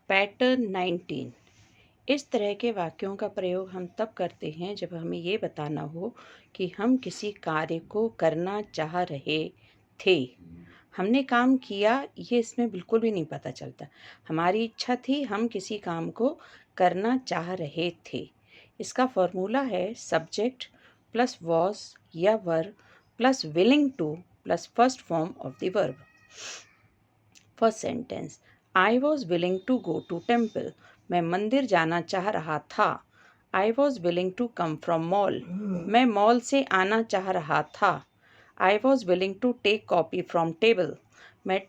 Pattern 19। इस तरह के वाक्यों का प्रयोग हम तब करते हैं जब हमें ये बताना हो कि हम किसी कार्य को करना चाह रहे थे। हमने काम किया ये इसमें बिल्कुल भी नहीं पता चलता। हमारी इच्छा थी, हम किसी काम को करना चाह रहे थे। इसका फॉर्मूला है सब्जेक्ट प्लस वॉज या verb plus willing to plus first form of the verb. First sentence, I was willing to go to temple. मैं मंदिर जाना चाह रहा था। I was willing to come from mall. मैं मॉल से आना चाह रहा था। I was willing to take copy from table. मैं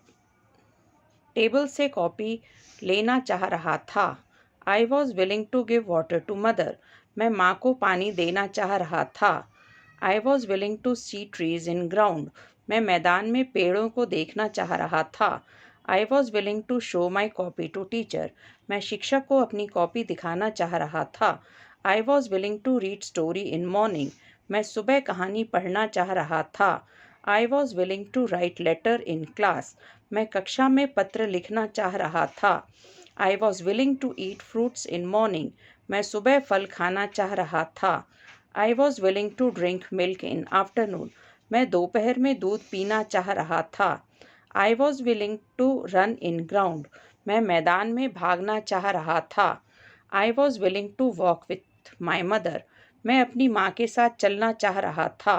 टेबल से कॉपी लेना चाह रहा था। I was willing to give water to mother. मैं माँ को पानी देना चाह रहा था। I was willing to see trees in ground. मैं मैदान में पेड़ों को देखना चाह रहा था। I was willing to show my copy to teacher. मैं शिक्षक को अपनी कॉपी दिखाना चाह रहा था। I was willing to read story in morning. मैं सुबह कहानी पढ़ना चाह रहा था। I was willing to write letter in class. मैं कक्षा में पत्र लिखना चाह रहा था। I was willing to eat fruits in morning. मैं सुबह फल खाना चाह रहा था। I was willing to drink milk in afternoon. मैं दोपहर में दूध पीना चाह रहा था। I was willing to run in ground. मैं मैदान में भागना चाह रहा था। I was willing to walk with my mother. मैं अपनी माँ के साथ चलना चाह रहा था।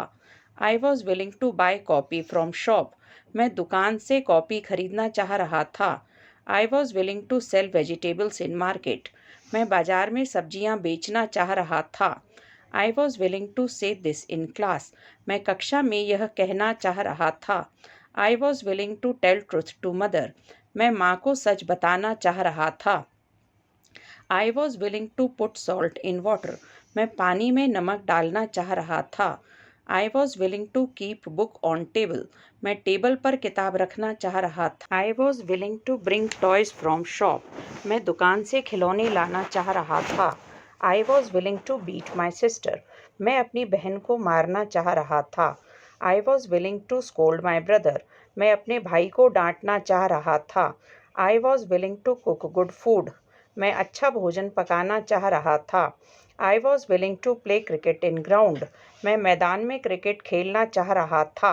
I was willing to buy copy from shop. मैं दुकान से कॉपी खरीदना चाह रहा था। I was willing to sell vegetables in market. मैं बाजार में सब्जियां बेचना चाह रहा था। I was willing to say this in class. मैं कक्षा में यह कहना चाह रहा था। I was willing to tell truth to mother. मैं माँ को सच बताना चाह रहा था। I was willing to put salt in water. मैं पानी में नमक डालना चाह रहा था। I was willing to keep book on table. मैं टेबल पर किताब रखना चाह रहा था। I was willing to bring toys from shop. मैं दुकान से खिलौने लाना चाह रहा था। I was willing to beat my sister. मैं अपनी बहन को मारना चाह रहा था। I was willing to scold my brother. मैं अपने भाई को डांटना चाह रहा था। I was willing to cook good food. मैं अच्छा भोजन पकाना चाह रहा था। I was willing to play cricket in ground. मैं मैदान में क्रिकेट खेलना चाह रहा था।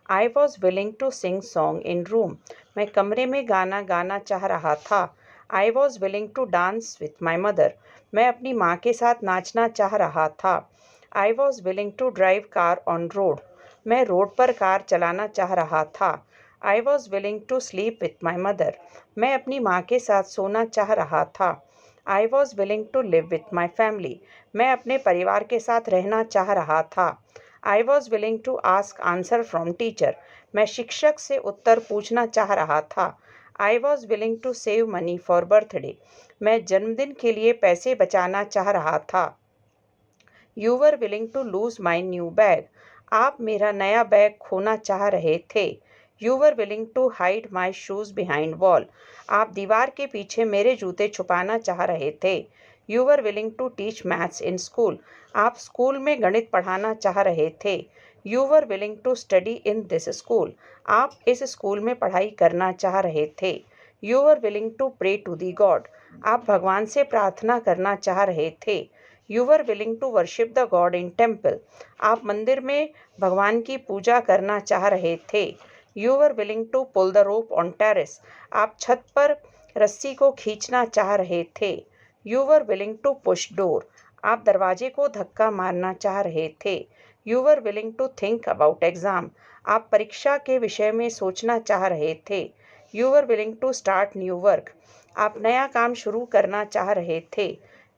I was willing to sing song in room. मैं कमरे में गाना गाना चाह रहा था। I was willing to dance with my mother. मैं अपनी माँ के साथ नाचना चाह रहा था। I was willing to drive car on road. मैं रोड पर कार चलाना चाह रहा था। I was willing to sleep with my mother. मैं अपनी माँ के साथ सोना चाह रहा था। I was willing to live with my family. मैं अपने परिवार के साथ रहना चाह रहा था। I was willing to ask answer from teacher. मैं शिक्षक से उत्तर पूछना चाह रहा था। I was willing to save money for birthday. मैं जन्मदिन के लिए पैसे बचाना चाह रहा था। You were willing to lose my new bag. आप मेरा नया बैग खोना चाह रहे थे। You were willing to hide my shoes behind wall. आप दीवार के पीछे मेरे जूते छुपाना चाह रहे थे। You were willing to teach maths in school. आप स्कूल में गणित पढ़ाना चाह रहे थे। You were willing to study in this school. आप इस स्कूल में पढ़ाई करना चाह रहे थे। You were willing to pray to the god. आप भगवान से प्रार्थना करना चाह रहे थे। You were willing to worship the god in temple. आप मंदिर में भगवान की पूजा करना चाह रहे थे। You were willing to pull the rope on terrace. आप छत पर रस्सी को खींचना चाह रहे थे। You were willing to push door. आप दरवाजे को धक्का मारना चाह रहे थे। You were willing to think about exam. आप परीक्षा के विषय में सोचना चाह रहे थे। You were willing to start new work. आप नया काम शुरू करना चाह रहे थे।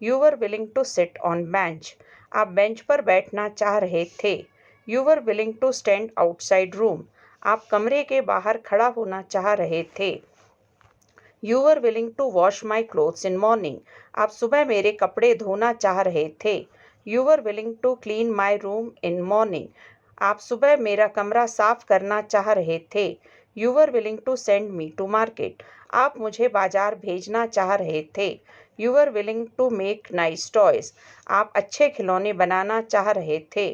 You were willing to sit on bench. आप बेंच पर बैठना चाह रहे थे। You were willing to stand outside room. आप कमरे के बाहर खड़ा होना चाह रहे थे। You were willing to wash my clothes in morning. आप सुबह मेरे कपड़े धोना चाह रहे थे। You were willing to clean my room in morning. आप सुबह मेरा कमरा साफ करना चाह रहे थे। You were willing to send me to market. आप मुझे बाजार भेजना चाह रहे थे। You were willing to make nice toys. आप अच्छे खिलौने बनाना चाह रहे थे।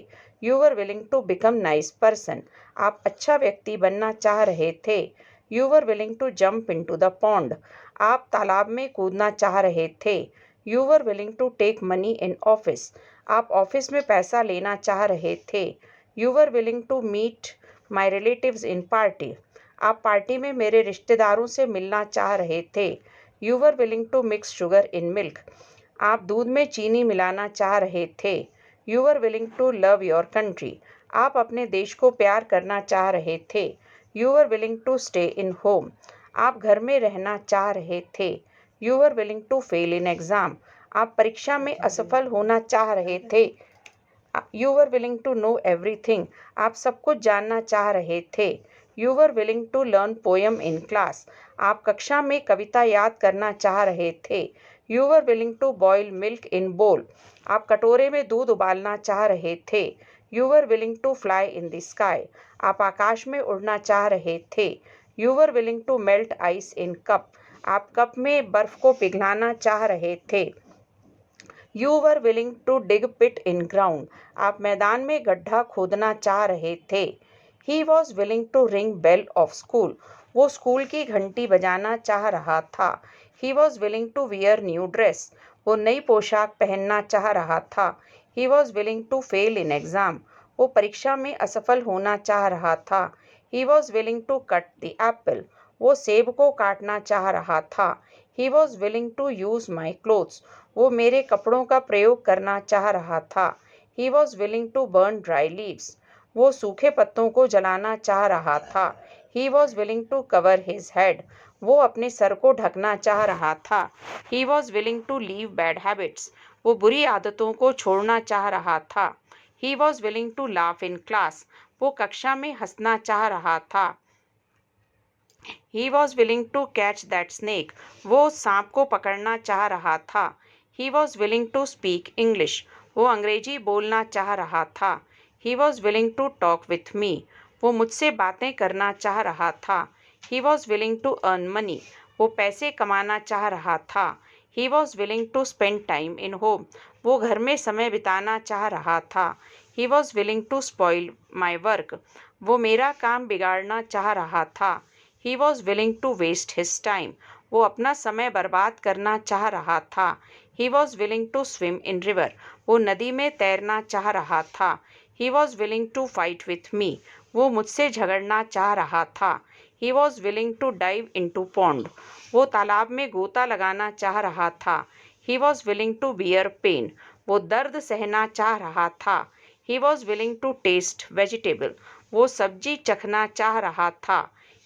You were willing to become nice person. आप अच्छा व्यक्ति बनना चाह रहे थे। You were willing to jump into the pond. आप तालाब में कूदना चाह रहे थे। You were willing to take money in office. आप ऑफिस में पैसा लेना चाह रहे थे। You were willing to meet my relatives in party. आप पार्टी में मेरे रिश्तेदारों से मिलना चाह रहे थे। You were willing to mix sugar in milk. आप दूध में चीनी मिलाना चाह रहे थे। You were willing to love your country. आप अपने देश को प्यार करना चाह रहे थे। You were willing to stay in home. आप घर में रहना चाह रहे थे। You were willing to fail in exam. आप परीक्षा में असफल होना चाह रहे थे। You were willing to know everything. आप सब कुछ जानना चाह रहे थे। You were willing to learn poem in class. आप कक्षा में कविता याद करना चाह रहे थे। You were willing to boil milk in bowl. आप कटोरे में दूध उबालना चाह रहे थे। You were willing to fly in the sky. आप आकाश में उड़ना चाह रहे थे। You were willing to melt ice in cup. आप कप में बर्फ को पिघलाना चाह रहे थे। You were willing to dig pit in ground. आप मैदान में गड्ढा खोदना चाह रहे थे। He was willing to ring bell of school. वो स्कूल की घंटी बजाना चाह रहा था। He was willing to wear new dress. वो नई पोशाक पहनना चाह रहा था। He was willing to fail in exam. वो परीक्षा में असफल होना चाह रहा था। He was willing to cut the apple. वो सेब को काटना चाह रहा था। He was willing to use my clothes. वो मेरे कपड़ों का प्रयोग करना चाह रहा था। He was willing to burn dry leaves. वो सूखे पत्तों को जलाना चाह रहा था। He was willing to cover his head. वो अपने सर को ढकना चाह रहा था। He was willing to leave bad habits. वो बुरी आदतों को छोड़ना चाह रहा था। He was willing to laugh in class. वो कक्षा में हंसना चाह रहा था। He was willing to catch that snake. वो सांप को पकड़ना चाह रहा था। He was willing to speak English. वो अंग्रेजी बोलना चाह रहा था। He was willing to talk with me. वो मुझसे बातें करना चाह रहा था। He was willing to earn money. वो पैसे कमाना चाह रहा था। He was willing to spend time in home. वो घर में समय बिताना चाह रहा था। He was willing to spoil my work. वो मेरा काम बिगाड़ना चाह रहा था। He was willing to waste his time. वो अपना समय बर्बाद करना चाह रहा था। He was willing to swim in river. वो नदी में तैरना चाह रहा था। He was willing to fight with me. वो मुझसे झगड़ना चाह रहा था। He was willing to dive into pond. वो तालाब में गोता लगाना चाह रहा था। He was willing to bear pain. वो दर्द सहना चाह रहा था। He was willing to taste vegetable. वो सब्जी चखना चाह रहा था।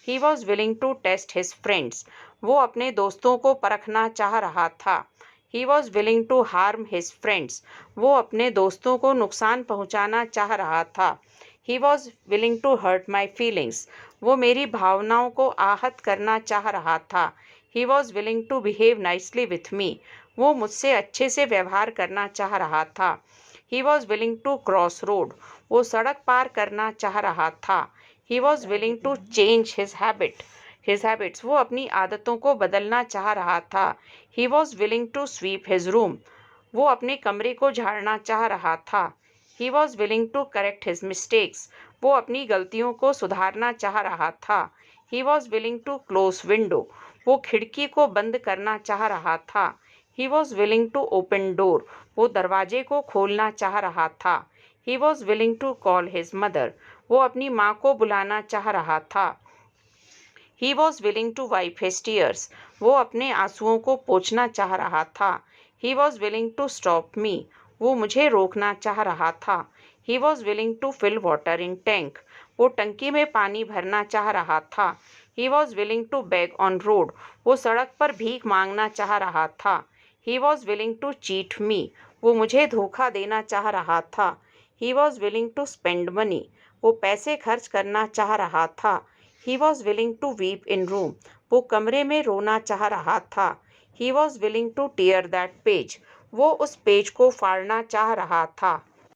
He was willing to test his friends. वो अपने दोस्तों को परखना चाह रहा था। He was willing to harm his friends. वो अपने दोस्तों को नुकसान पहुंचाना चाह रहा था। He was willing to hurt my feelings. वो मेरी भावनाओं को आहत करना चाह रहा था। He was willing to behave nicely with me. वो मुझसे अच्छे से व्यवहार करना चाह रहा था। He was willing to cross road. वो सड़क पार करना चाह रहा था। He was willing to change his habits. वो अपनी आदतों को बदलना चाह रहा था। He was willing to sweep his room. वो अपने कमरे को झाड़ना चाह रहा था। He was willing to correct his mistakes. वो अपनी गलतियों को सुधारना चाह रहा था। He was willing to close window. वो खिड़की को बंद करना चाह रहा था। He was willing to open door. वो दरवाजे को खोलना चाह रहा था। He was willing to call his mother. वो अपनी माँ को बुलाना चाह रहा था। He was willing to wipe his tears. वो अपने आंसुओं को पोंछना चाह रहा था। He was willing to stop me. वो मुझे रोकना चाह रहा था। He was willing to fill water in tank. वो टंकी में पानी भरना चाह रहा था। He was willing to beg on road. वो सड़क पर भीख मांगना चाह रहा था। He was willing to cheat me. वो मुझे धोखा देना चाह रहा था। He was willing to spend money. वो पैसे खर्च करना चाह रहा था। He was willing to weep in room. वो कमरे में रोना चाह रहा था। He was willing to tear that page. वो उस पेज को फाड़ना चाह रहा था।